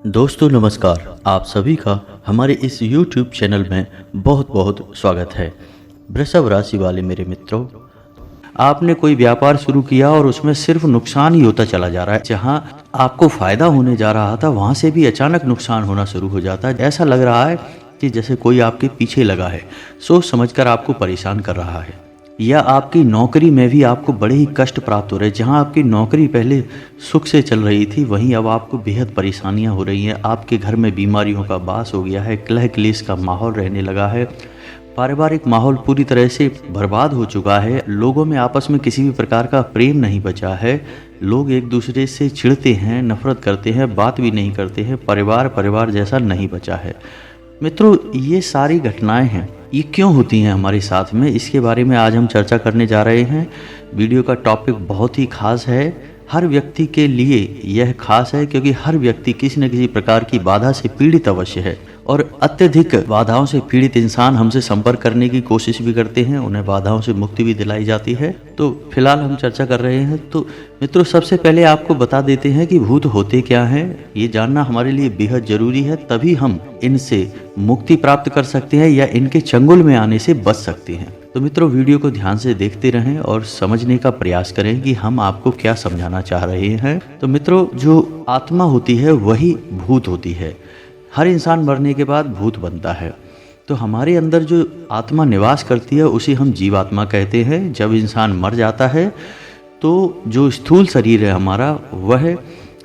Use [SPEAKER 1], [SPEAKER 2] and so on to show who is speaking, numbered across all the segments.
[SPEAKER 1] दोस्तों नमस्कार। आप सभी का हमारे इस YouTube चैनल में बहुत बहुत स्वागत है। वृषभ राशि वाले मेरे मित्रों, आपने कोई व्यापार शुरू किया और उसमें सिर्फ नुकसान ही होता चला जा रहा है। जहां आपको फायदा होने जा रहा था वहां से भी अचानक नुकसान होना शुरू हो जाता है। ऐसा लग रहा है कि जैसे कोई आपके पीछे लगा है, सोच समझकर आपको परेशान कर रहा है। या आपकी नौकरी में भी आपको बड़े ही कष्ट प्राप्त हो रहे हैं। जहां आपकी नौकरी पहले सुख से चल रही थी, वहीं अब आपको बेहद परेशानियां हो रही हैं। आपके घर में बीमारियों का वास हो गया है, कलह क्लेश का माहौल रहने लगा है, पारिवारिक माहौल पूरी तरह से बर्बाद हो चुका है। लोगों में आपस में किसी भी प्रकार का प्रेम नहीं बचा है। लोग एक दूसरे से चिढ़ते हैं, नफरत करते हैं, बात भी नहीं करते हैं। परिवार जैसा नहीं बचा है। मित्रों, ये सारी घटनाएं हैं, ये क्यों होती हैं हमारे साथ में, इसके बारे में आज हम चर्चा करने जा रहे हैं। वीडियो का टॉपिक बहुत ही खास है। हर व्यक्ति के लिए यह खास है क्योंकि हर व्यक्ति किसी न किसी प्रकार की बाधा से पीड़ित अवश्य है और अत्यधिक बाधाओं से पीड़ित इंसान हमसे संपर्क करने की कोशिश भी करते हैं। उन्हें बाधाओं से मुक्ति भी दिलाई जाती है। तो फिलहाल हम चर्चा कर रहे हैं। तो मित्रों, सबसे पहले आपको बता देते हैं कि भूत होते क्या हैं। ये जानना हमारे लिए बेहद जरूरी है, तभी हम इनसे मुक्ति प्राप्त कर सकते हैं या इनके चंगुल में आने से बच सकते हैं। तो मित्रों, वीडियो को ध्यान से देखते रहें और समझने का प्रयास करें कि हम आपको क्या समझाना चाह रहे हैं। तो मित्रों, जो आत्मा होती है वही भूत होती है। हर इंसान मरने के बाद भूत बनता है। तो हमारे अंदर जो आत्मा निवास करती है उसे हम जीवात्मा कहते हैं। जब इंसान मर जाता है तो जो स्थूल शरीर है हमारा, वह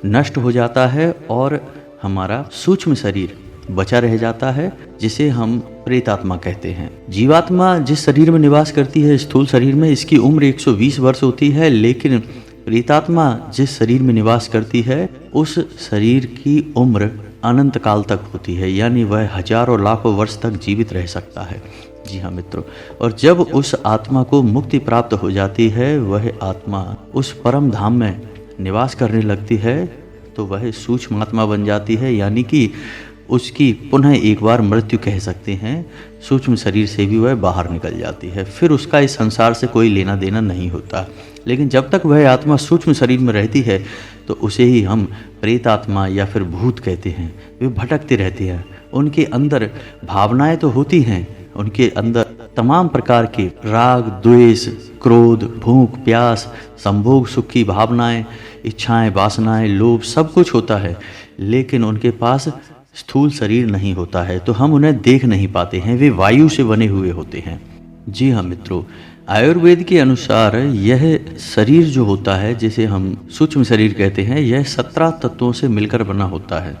[SPEAKER 1] नष्ट हो जाता है और हमारा सूक्ष्म शरीर बचा रह जाता है, जिसे हम प्रेतात्मा कहते हैं। जीवात्मा जिस शरीर में निवास करती है, स्थूल शरीर में, इसकी उम्र 120 वर्ष होती है। लेकिन प्रेतात्मा जिस शरीर में निवास करती है, उस शरीर की उम्र अनंत काल तक होती है, यानी वह हजारों लाखों वर्ष तक जीवित रह सकता है। जी हाँ मित्रों, और जब उस आत्मा को मुक्ति प्राप्त हो जाती है, वह आत्मा उस परम धाम में निवास करने लगती है, तो वह सूक्ष्म आत्मा बन जाती है। यानी कि उसकी पुनः एक बार मृत्यु कह सकते हैं। सूक्ष्म शरीर से भी वह बाहर निकल जाती है। फिर उसका इस संसार से कोई लेना देना नहीं होता। लेकिन जब तक वह आत्मा सूक्ष्म शरीर में रहती है तो उसे ही हम प्रेत आत्मा या फिर भूत कहते हैं। वे भटकते रहते हैं। उनके अंदर भावनाएं तो होती हैं, उनके अंदर तमाम प्रकार के राग, द्वेष, क्रोध, भूख, प्यास, संभोग सुख की भावनाएं, इच्छाएं, वासनाएं, लोभ, सब कुछ होता है। लेकिन उनके पास स्थूल शरीर नहीं होता है, तो हम उन्हें देख नहीं पाते हैं। वे वायु से बने हुए होते हैं। जी हाँ मित्रों, आयुर्वेद के अनुसार यह शरीर जो होता है, जिसे हम सूक्ष्म शरीर कहते हैं, यह 17 तत्वों से मिलकर बना होता है।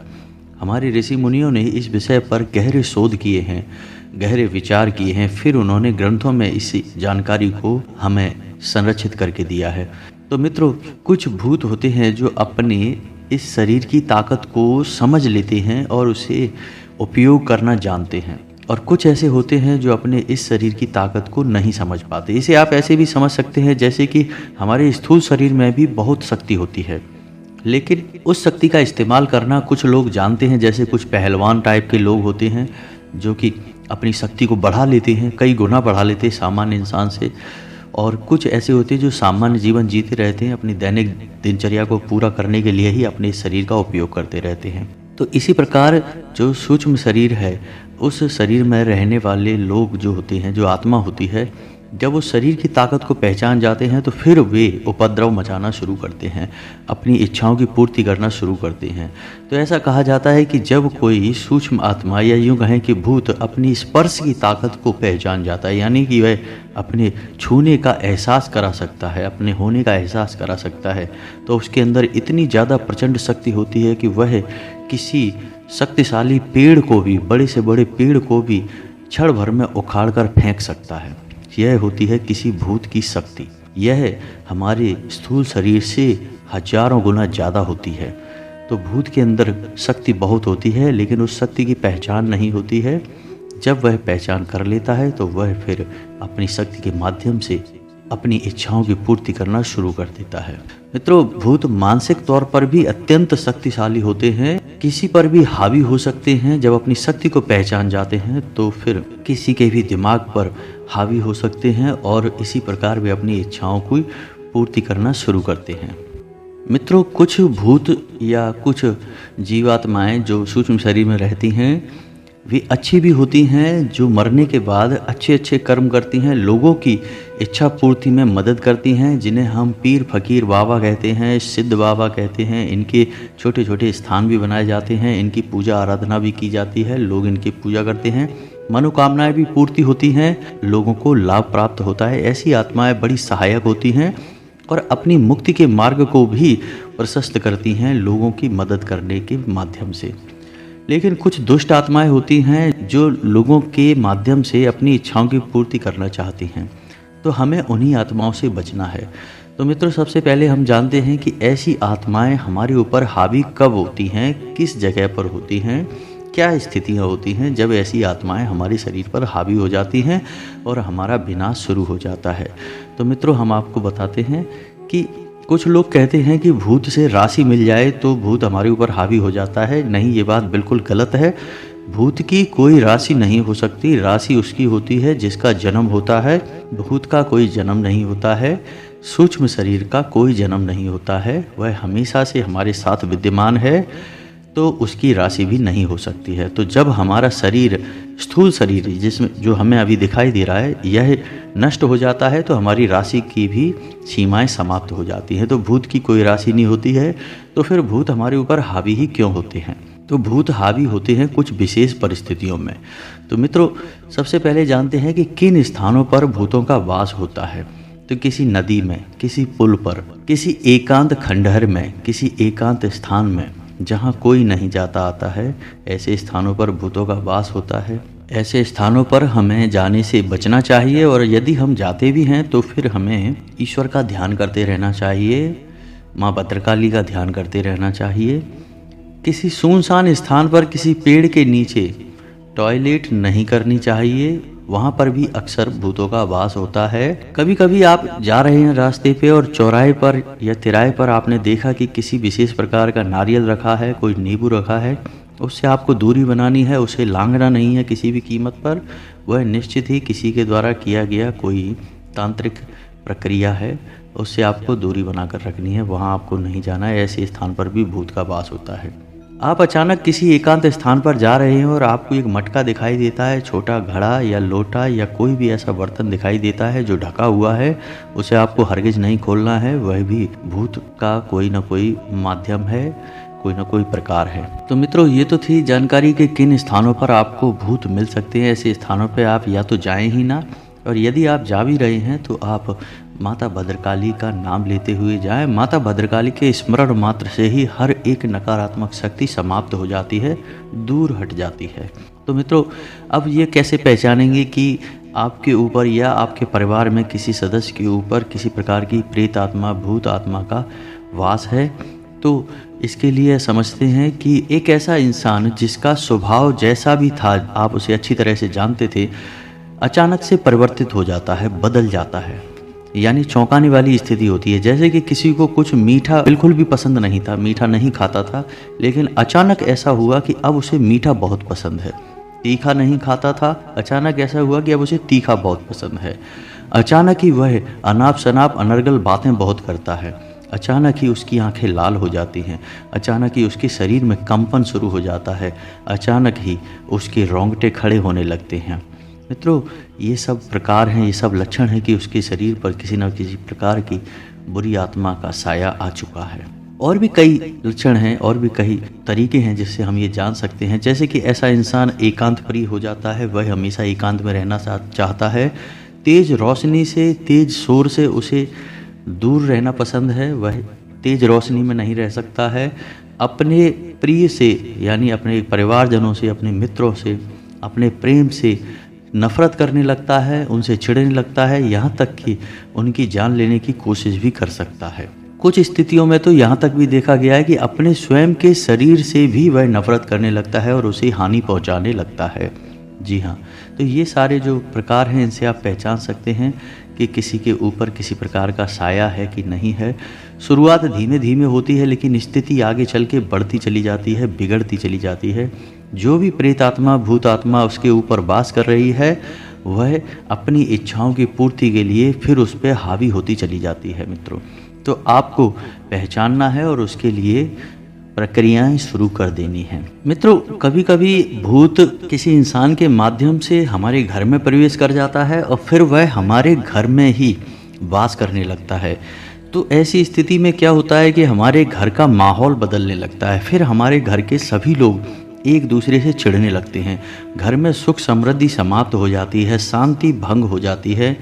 [SPEAKER 1] हमारे ऋषि मुनियों ने इस विषय पर गहरे शोध किए हैं, गहरे विचार किए हैं। फिर उन्होंने ग्रंथों में इस जानकारी को हमें संरक्षित करके दिया है। तो मित्रों, कुछ भूत होते हैं जो अपने इस शरीर की ताकत को समझ लेते हैं और उसे उपयोग करना जानते हैं, और कुछ ऐसे होते हैं जो अपने इस शरीर की ताकत को नहीं समझ पाते। इसे आप ऐसे भी समझ सकते हैं जैसे कि हमारे स्थूल शरीर में भी बहुत शक्ति होती है, लेकिन उस शक्ति का इस्तेमाल करना कुछ लोग जानते हैं। जैसे कुछ पहलवान टाइप के लोग होते हैं जो कि अपनी शक्ति को बढ़ा लेते हैं, कई गुना बढ़ा लेते हैं सामान्य इंसान से। और कुछ ऐसे होते हैं जो सामान्य जीवन जीते रहते हैं, अपनी दैनिक दिनचर्या को पूरा करने के लिए ही अपने शरीर का उपयोग करते रहते हैं। तो इसी प्रकार जो सूक्ष्म शरीर है, उस शरीर में रहने वाले लोग जो होते हैं, जो आत्मा होती है, जब वो शरीर की ताकत को पहचान जाते हैं तो फिर वे उपद्रव मचाना शुरू करते हैं, अपनी इच्छाओं की पूर्ति करना शुरू करते हैं। तो ऐसा कहा जाता है कि जब कोई सूक्ष्म आत्मा या यूँ कहें कि भूत अपनी स्पर्श की ताकत को पहचान जाता है, यानी कि वह अपने छूने का एहसास करा सकता है, अपने होने का एहसास करा सकता है, तो उसके अंदर इतनी ज़्यादा प्रचंड शक्ति होती है कि वह किसी शक्तिशाली पेड़ को भी, बड़े से बड़े पेड़ को भी क्षण भर में उखाड़ कर फेंक सकता है। यह होती है किसी भूत की शक्ति। यह हमारे स्थूल शरीर से हजारों गुना ज़्यादा होती है। तो भूत के अंदर शक्ति बहुत होती है, लेकिन उस शक्ति की पहचान नहीं होती है। जब वह पहचान कर लेता है तो वह फिर अपनी शक्ति के माध्यम से अपनी इच्छाओं की पूर्ति करना शुरू कर देता है। मित्रों, भूत मानसिक तौर पर भी अत्यंत शक्तिशाली होते हैं, किसी पर भी हावी हो सकते हैं। जब अपनी शक्ति को पहचान जाते हैं तो फिर किसी के भी दिमाग पर हावी हो सकते हैं और इसी प्रकार वे अपनी इच्छाओं की पूर्ति करना शुरू करते हैं। मित्रों, कुछ भूत या कुछ जीवात्माएं जो सूक्ष्म शरीर में रहती हैं, वे अच्छी भी होती हैं, जो मरने के बाद अच्छे अच्छे कर्म करती हैं, लोगों की इच्छा पूर्ति में मदद करती हैं, जिन्हें हम पीर फकीर बाबा कहते हैं, सिद्ध बाबा कहते हैं। इनके छोटे छोटे स्थान भी बनाए जाते हैं, इनकी पूजा आराधना भी की जाती है, लोग इनकी पूजा करते हैं, मनोकामनाएं भी पूर्ति होती हैं, लोगों को लाभ प्राप्त होता है। ऐसी आत्माएं बड़ी सहायक होती हैं और अपनी मुक्ति के मार्ग को भी प्रशस्त करती हैं लोगों की मदद करने के माध्यम से। लेकिन कुछ दुष्ट आत्माएं होती हैं जो लोगों के माध्यम से अपनी इच्छाओं की पूर्ति करना चाहती हैं, तो हमें उन्हीं आत्माओं से बचना है। तो मित्रों, सबसे पहले हम जानते हैं कि ऐसी आत्माएं हमारे ऊपर हावी कब होती हैं, किस जगह पर होती हैं, क्या स्थितियाँ होती हैं जब ऐसी आत्माएं हमारे शरीर पर हावी हो जाती हैं और हमारा विनाश शुरू हो जाता है। तो मित्रों, हम आपको बताते हैं कि कुछ लोग कहते हैं कि भूत से राशि मिल जाए तो भूत हमारे ऊपर हावी हो जाता है। नहीं, ये बात बिल्कुल गलत है। भूत की कोई राशि नहीं हो सकती। राशि उसकी होती है जिसका जन्म होता है। भूत का कोई जन्म नहीं होता है। सूक्ष्म शरीर का कोई जन्म नहीं होता है। वह हमेशा से हमारे साथ विद्यमान है, तो उसकी राशि भी नहीं हो सकती है। तो जब हमारा शरीर, स्थूल शरीर जिसमें जो हमें अभी दिखाई दे रहा है, यह नष्ट हो जाता है तो हमारी राशि की भी सीमाएं समाप्त हो जाती हैं। तो भूत की कोई राशि नहीं होती है। तो फिर भूत हमारे ऊपर हावी ही क्यों होते हैं? तो भूत हावी होते हैं कुछ विशेष परिस्थितियों में। तो मित्रों, सबसे पहले जानते हैं कि किन स्थानों पर भूतों का वास होता है। तो किसी नदी में, किसी पुल पर, किसी एकांत खंडहर में, किसी एकांत स्थान में जहाँ कोई नहीं जाता आता है, ऐसे स्थानों पर भूतों का वास होता है। ऐसे स्थानों पर हमें जाने से बचना चाहिए, और यदि हम जाते भी हैं तो फिर हमें ईश्वर का ध्यान करते रहना चाहिए, माँ भद्रकाली का ध्यान करते रहना चाहिए। किसी सुनसान स्थान पर, किसी पेड़ के नीचे टॉयलेट नहीं करनी चाहिए, वहाँ पर भी अक्सर भूतों का वास होता है। कभी कभी आप जा रहे हैं रास्ते पे और चौराहे पर या तिराहे पर आपने देखा कि किसी विशेष प्रकार का नारियल रखा है, कोई नींबू रखा है, उससे आपको दूरी बनानी है, उसे लांघना नहीं है किसी भी कीमत पर। वह निश्चित ही किसी के द्वारा किया गया कोई तांत्रिक प्रक्रिया है, उससे आपको दूरी बनाकर रखनी है, वहाँ आपको नहीं जाना है। ऐसे स्थान पर भी भूत का वास होता है। आप अचानक किसी एकांत स्थान पर जा रहे हैं और आपको एक मटका दिखाई देता है, छोटा घड़ा या लोटा या कोई भी ऐसा बर्तन दिखाई देता है जो ढका हुआ है, उसे आपको हरगिज नहीं खोलना है। वह भी भूत का कोई ना कोई माध्यम है, कोई ना कोई प्रकार है। तो मित्रों, ये तो थी जानकारी कि किन स्थानों पर आपको भूत मिल सकते हैं। ऐसे स्थानों पर आप या तो जाएं ही ना, और यदि आप जा भी रहे हैं तो आप माता भद्रकाली का नाम लेते हुए जाएं। माता भद्रकाली के स्मरण मात्र से ही हर एक नकारात्मक शक्ति समाप्त हो जाती है, दूर हट जाती है। तो मित्रों, अब ये कैसे पहचानेंगे कि आपके ऊपर या आपके परिवार में किसी सदस्य के ऊपर किसी प्रकार की प्रेत आत्मा, भूत आत्मा का वास है? तो इसके लिए समझते हैं कि एक ऐसा इंसान जिसका स्वभाव जैसा भी था, आप उसे अच्छी तरह से जानते थे, अचानक से परिवर्तित हो जाता है, बदल जाता है। यानी चौंकाने वाली स्थिति होती है। जैसे कि किसी को कुछ मीठा बिल्कुल भी पसंद नहीं था, मीठा नहीं खाता था, लेकिन अचानक ऐसा हुआ कि अब उसे मीठा बहुत पसंद है। तीखा नहीं खाता था, अचानक ऐसा हुआ कि अब उसे तीखा बहुत पसंद है। अचानक ही वह अनाप शनाप अनर्गल बातें बहुत करता है। अचानक ही उसकी आंखें लाल हो जाती हैं। अचानक ही उसके शरीर में कंपन शुरू हो जाता है। अचानक ही उसके रोंगटे खड़े होने लगते हैं। मित्रों, ये सब प्रकार हैं, ये सब लक्षण हैं कि उसके शरीर पर किसी न किसी प्रकार की बुरी आत्मा का साया आ चुका है। और भी कई लक्षण हैं, और भी कई तरीके हैं जिससे हम ये जान सकते हैं। जैसे कि ऐसा इंसान एकांत प्रिय हो जाता है, वह हमेशा एकांत में रहना चाहता है। तेज रोशनी से, तेज शोर से उसे दूर रहना पसंद है, वह तेज रोशनी में नहीं रह सकता है। अपने प्रिय से, यानी अपने परिवारजनों से, अपने मित्रों से, अपने प्रेम से नफरत करने लगता है, उनसे चिढ़ने लगता है, यहाँ तक कि उनकी जान लेने की कोशिश भी कर सकता है। कुछ स्थितियों में तो यहाँ तक भी देखा गया है कि अपने स्वयं के शरीर से भी वह नफरत करने लगता है और उसे हानि पहुँचाने लगता है। जी हाँ, तो ये सारे जो प्रकार हैं, इनसे आप पहचान सकते हैं कि किसी के ऊपर किसी प्रकार का साया है कि नहीं है। शुरुआत धीमे धीमे होती है, लेकिन स्थिति आगे चल के बढ़ती चली जाती है, बिगड़ती चली जाती है। जो भी प्रेत आत्मा, भूत आत्मा उसके ऊपर वास कर रही है, वह अपनी इच्छाओं की पूर्ति के लिए फिर उस पर हावी होती चली जाती है। मित्रों, तो आपको पहचानना है और उसके लिए प्रक्रियाएं शुरू कर देनी हैं। मित्रों, कभी कभी भूत किसी इंसान के माध्यम से हमारे घर में प्रवेश कर जाता है और फिर वह हमारे घर में ही वास करने लगता है। तो ऐसी स्थिति में क्या होता है कि हमारे घर का माहौल बदलने लगता है। फिर हमारे घर के सभी लोग एक दूसरे से चिढ़ने लगते हैं। घर में सुख समृद्धि समाप्त हो जाती है, शांति भंग हो जाती है,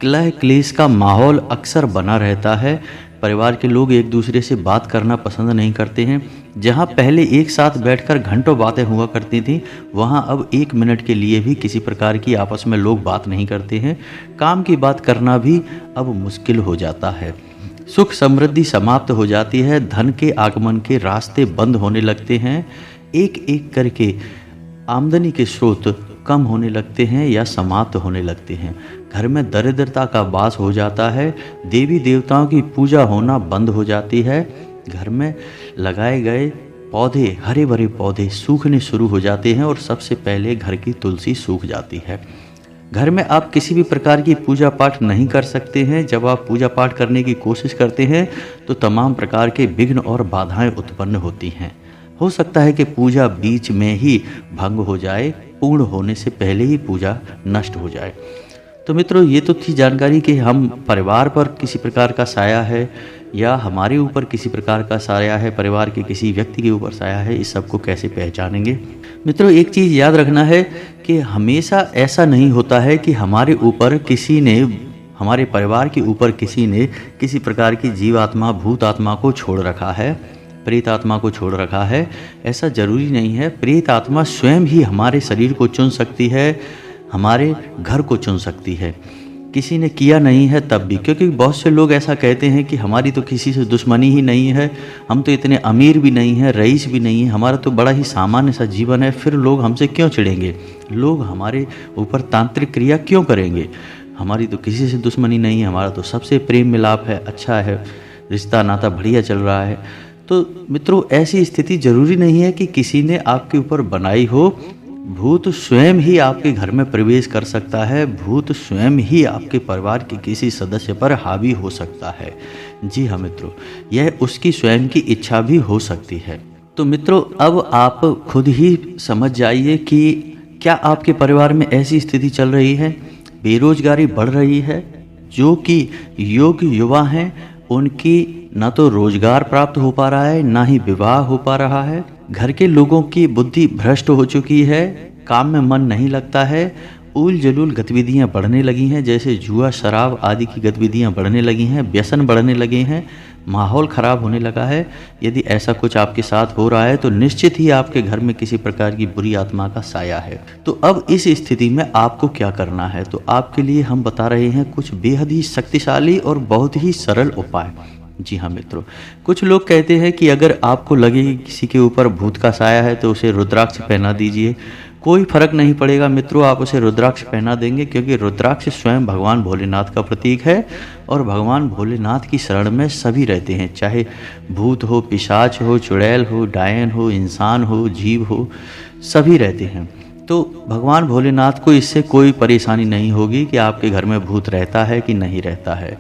[SPEAKER 1] कलह क्लेश का माहौल अक्सर बना रहता है। परिवार के लोग एक दूसरे से बात करना पसंद नहीं करते हैं। जहां पहले एक साथ बैठकर घंटों बातें हुआ करती थी, वहां अब 1 मिनट के लिए भी किसी प्रकार की आपस में लोग बात नहीं करते हैं। काम की बात करना भी अब मुश्किल हो जाता है। सुख समृद्धि समाप्त हो जाती है, धन के आगमन के रास्ते बंद होने लगते हैं। एक एक करके आमदनी के स्रोत कम होने लगते हैं या समाप्त होने लगते हैं। घर में दरिद्रता का वास हो जाता है। देवी देवताओं की पूजा होना बंद हो जाती है। घर में लगाए गए पौधे, हरे भरे पौधे सूखने शुरू हो जाते हैं और सबसे पहले घर की तुलसी सूख जाती है। घर में आप किसी भी प्रकार की पूजा पाठ नहीं कर सकते हैं। जब आप पूजा पाठ करने की कोशिश करते हैं तो तमाम प्रकार के विघ्न और बाधाएं उत्पन्न होती हैं। हो सकता है कि पूजा बीच में ही भंग हो जाए, पूर्ण होने से पहले ही पूजा नष्ट हो जाए। तो मित्रों, ये तो थी जानकारी कि हम परिवार पर किसी प्रकार का साया है या हमारे ऊपर किसी प्रकार का साया है, परिवार के किसी व्यक्ति के ऊपर साया है, इस सब को कैसे पहचानेंगे। मित्रों, एक चीज़ याद रखना है कि हमेशा ऐसा नहीं होता है कि हमारे ऊपर किसी ने, हमारे परिवार के ऊपर किसी ने किसी प्रकार की जीवात्मा, भूत आत्मा को छोड़ रखा है, प्रेत आत्मा को छोड़ रखा है। ऐसा जरूरी नहीं है। प्रेत आत्मा स्वयं ही हमारे शरीर को चुन सकती है, हमारे घर को चुन सकती है। किसी ने किया नहीं है तब भी, क्योंकि बहुत से लोग ऐसा कहते हैं कि हमारी तो किसी से दुश्मनी ही नहीं है, हम तो इतने अमीर भी नहीं हैं, रईस भी नहीं है, हमारा तो बड़ा ही सामान्य सा जीवन है, फिर लोग हमसे क्यों चिढ़ेंगे, लोग हमारे ऊपर तांत्रिक क्रिया क्यों करेंगे, हमारी तो किसी से दुश्मनी नहीं है, हमारा तो सबसे प्रेम मिलाप है, अच्छा है, रिश्ता नाता बढ़िया चल रहा है। तो मित्रों, ऐसी स्थिति जरूरी नहीं है कि किसी ने आपके ऊपर बनाई हो। भूत स्वयं ही आपके घर में प्रवेश कर सकता है। भूत स्वयं ही आपके परिवार के किसी सदस्य पर हावी हो सकता है। जी हाँ मित्रों, यह उसकी स्वयं की इच्छा भी हो सकती है। तो मित्रों, अब आप खुद ही समझ जाइए कि क्या आपके परिवार में ऐसी स्थिति चल रही है। बेरोजगारी बढ़ रही है। जो कि योग्य युवा हैं उनकी ना तो रोजगार प्राप्त हो पा रहा है, ना ही विवाह हो पा रहा है। घर के लोगों की बुद्धि भ्रष्ट हो चुकी है, काम में मन नहीं लगता है, उल जलूल गतिविधियां बढ़ने लगी हैं, जैसे जुआ शराब आदि की गतिविधियां बढ़ने लगी हैं, व्यसन बढ़ने लगे हैं, माहौल खराब होने लगा है। यदि ऐसा कुछ आपके साथ हो रहा है तो निश्चित ही आपके घर में किसी प्रकार की बुरी आत्मा का साया है। तो अब इस स्थिति में आपको क्या करना है, तो आपके लिए हम बता रहे हैं कुछ बेहद ही शक्तिशाली और बहुत ही सरल उपाय। जी हाँ मित्रों, कुछ लोग कहते हैं कि अगर आपको लगे कि किसी के ऊपर भूत का साया है तो उसे रुद्राक्ष पहना दीजिए। कोई फर्क नहीं पड़ेगा मित्रों, आप उसे रुद्राक्ष पहना देंगे, क्योंकि रुद्राक्ष स्वयं भगवान भोलेनाथ का प्रतीक है और भगवान भोलेनाथ की शरण में सभी रहते हैं, चाहे भूत हो, पिशाच हो, चुड़ैल हो, डायन हो, इंसान हो, जीव हो, सभी रहते हैं। तो भगवान भोलेनाथ को इससे कोई परेशानी नहीं होगी कि आपके घर में भूत रहता है कि नहीं रहता है।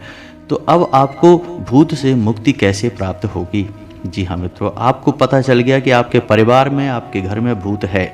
[SPEAKER 1] तो अब आपको भूत से मुक्ति कैसे प्राप्त होगी। जी हाँ मित्रों, आपको पता चल गया कि आपके परिवार में, आपके घर में भूत है,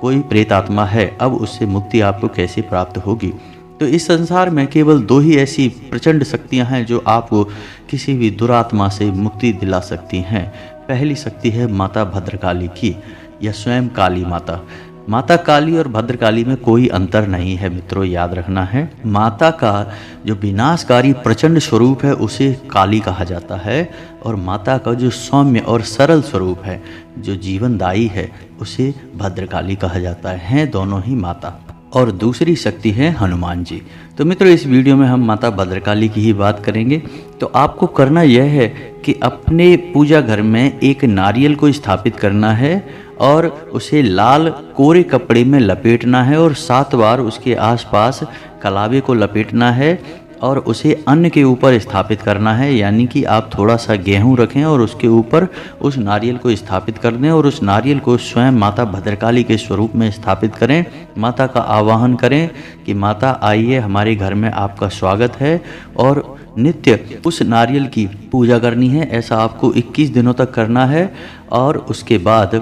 [SPEAKER 1] कोई प्रेत आत्मा है। अब उससे मुक्ति आपको कैसे प्राप्त होगी। तो इस संसार में केवल 2 ही ऐसी प्रचंड शक्तियां हैं जो आपको किसी भी दुरात्मा से मुक्ति दिला सकती हैं। पहली शक्ति है माता भद्रकाली की या स्वयं काली माता। माता काली और भद्रकाली में कोई अंतर नहीं है मित्रों, याद रखना है। माता का जो विनाशकारी प्रचंड स्वरूप है उसे काली कहा जाता है, और माता का जो सौम्य और सरल स्वरूप है, जो जीवनदायी है, उसे भद्रकाली कहा जाता है। हैं दोनों ही माता। और दूसरी शक्ति है हनुमान जी। तो मित्रों, इस वीडियो में हम माता भद्रकाली की ही बात करेंगे। तो आपको करना यह है कि अपने पूजा घर में एक नारियल को स्थापित करना है और उसे लाल कोरे कपड़े में लपेटना है और 7 बार उसके आसपास कलावे को लपेटना है और उसे अन्न के ऊपर स्थापित करना है, यानी कि आप थोड़ा सा गेहूं रखें और उसके ऊपर उस नारियल को स्थापित कर दें और उस नारियल को स्वयं माता भद्रकाली के स्वरूप में स्थापित करें। माता का आवाहन करें कि माता आइए, हमारे घर में आपका स्वागत है, और नित्य उस नारियल की पूजा करनी है। ऐसा आपको 21 दिनों तक करना है और उसके बाद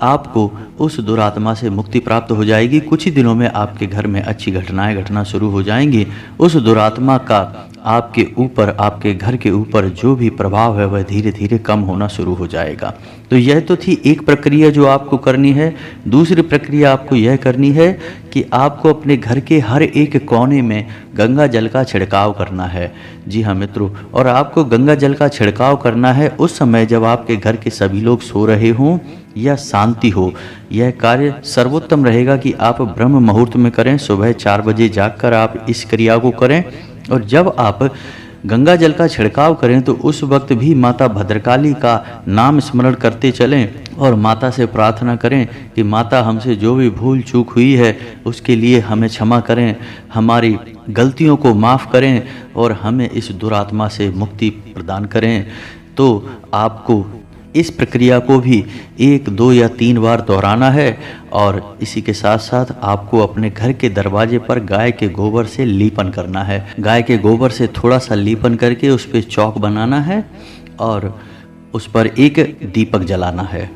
[SPEAKER 1] आपको उस दुरात्मा से मुक्ति प्राप्त हो जाएगी। कुछ ही दिनों में आपके घर में अच्छी घटनाएं घटना शुरू हो जाएंगी। उस दुरात्मा का आपके ऊपर, आपके घर के ऊपर जो भी प्रभाव है वह धीरे धीरे कम होना शुरू हो जाएगा। तो यह तो थी एक प्रक्रिया जो आपको करनी है। दूसरी प्रक्रिया आपको यह करनी है कि आपको अपने घर के हर एक कोने में गंगा जल का छिड़काव करना है। जी हाँ मित्रों, और आपको गंगा जल का छिड़काव करना है उस समय जब आपके घर के सभी लोग सो रहे हों या शांति हो। यह कार्य सर्वोत्तम रहेगा कि आप ब्रह्म मुहूर्त में करें। सुबह 4 बजे जागकर आप इस क्रिया को करें, और जब आप गंगा जल का छिड़काव करें तो उस वक्त भी माता भद्रकाली का नाम स्मरण करते चलें और माता से प्रार्थना करें कि माता हमसे जो भी भूल चूक हुई है उसके लिए हमें क्षमा करें, हमारी गलतियों को माफ़ करें और हमें इस दुरात्मा से मुक्ति प्रदान करें। तो आपको इस प्रक्रिया को भी 1, 2 या 3 बार दोहराना है, और इसी के साथ साथ आपको अपने घर के दरवाजे पर गाय के गोबर से लीपन करना है। गाय के गोबर से थोड़ा सा लीपन करके उस पर चौक बनाना है और उस पर एक दीपक जलाना है।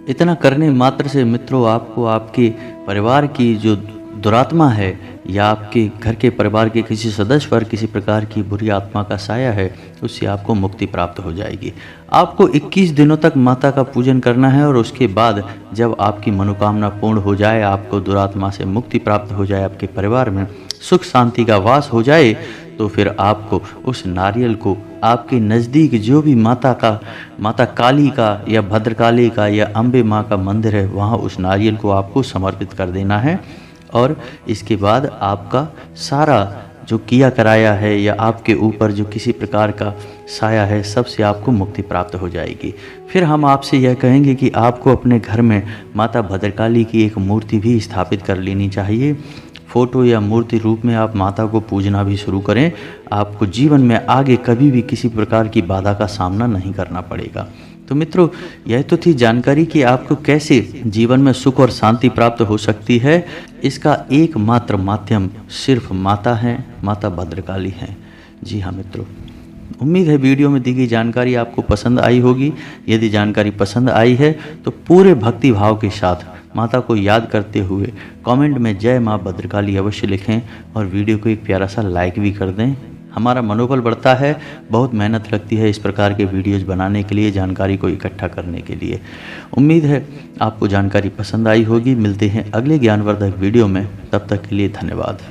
[SPEAKER 1] इतना करने मात्र से मित्रों आपको आपके परिवार की जो दुरात्मा है या आपके घर के परिवार के किसी सदस्य पर किसी प्रकार की बुरी आत्मा का साया है, उससे आपको मुक्ति प्राप्त हो जाएगी। आपको 21 दिनों तक माता का पूजन करना है, और उसके बाद जब आपकी मनोकामना पूर्ण हो जाए, आपको दुरात्मा से मुक्ति प्राप्त हो जाए, आपके परिवार में सुख शांति का वास हो जाए, तो फिर आपको उस नारियल को आपके नज़दीक जो भी माता काली का या भद्रकाली का या अम्बे माँ का मंदिर है, वहाँ उस नारियल को आपको समर्पित कर देना है। और इसके बाद आपका सारा जो किया कराया है या आपके ऊपर जो किसी प्रकार का साया है, सबसे आपको मुक्ति प्राप्त हो जाएगी। फिर हम आपसे यह कहेंगे कि आपको अपने घर में माता भद्रकाली की एक मूर्ति भी स्थापित कर लेनी चाहिए। फोटो या मूर्ति रूप में आप माता को पूजना भी शुरू करें। आपको जीवन में आगे कभी भी किसी प्रकार की बाधा का सामना नहीं करना पड़ेगा। तो मित्रों, यह तो थी जानकारी कि आपको कैसे जीवन में सुख और शांति प्राप्त हो सकती है। इसका एकमात्र माध्यम सिर्फ माता है, माता भद्रकाली हैं। जी हाँ मित्रों, उम्मीद है वीडियो में दी गई जानकारी आपको पसंद आई होगी। यदि जानकारी पसंद आई है तो पूरे भक्ति भाव के साथ माता को याद करते हुए कमेंट में जय माँ भद्रकाली अवश्य लिखें, और वीडियो को एक प्यारा सा लाइक भी कर दें। हमारा मनोबल बढ़ता है, बहुत मेहनत लगती है इस प्रकार के वीडियोज़ बनाने के लिए, जानकारी को इकट्ठा करने के लिए। उम्मीद है आपको जानकारी पसंद आई होगी। मिलते हैं अगले ज्ञानवर्धक वीडियो में, तब तक के लिए धन्यवाद।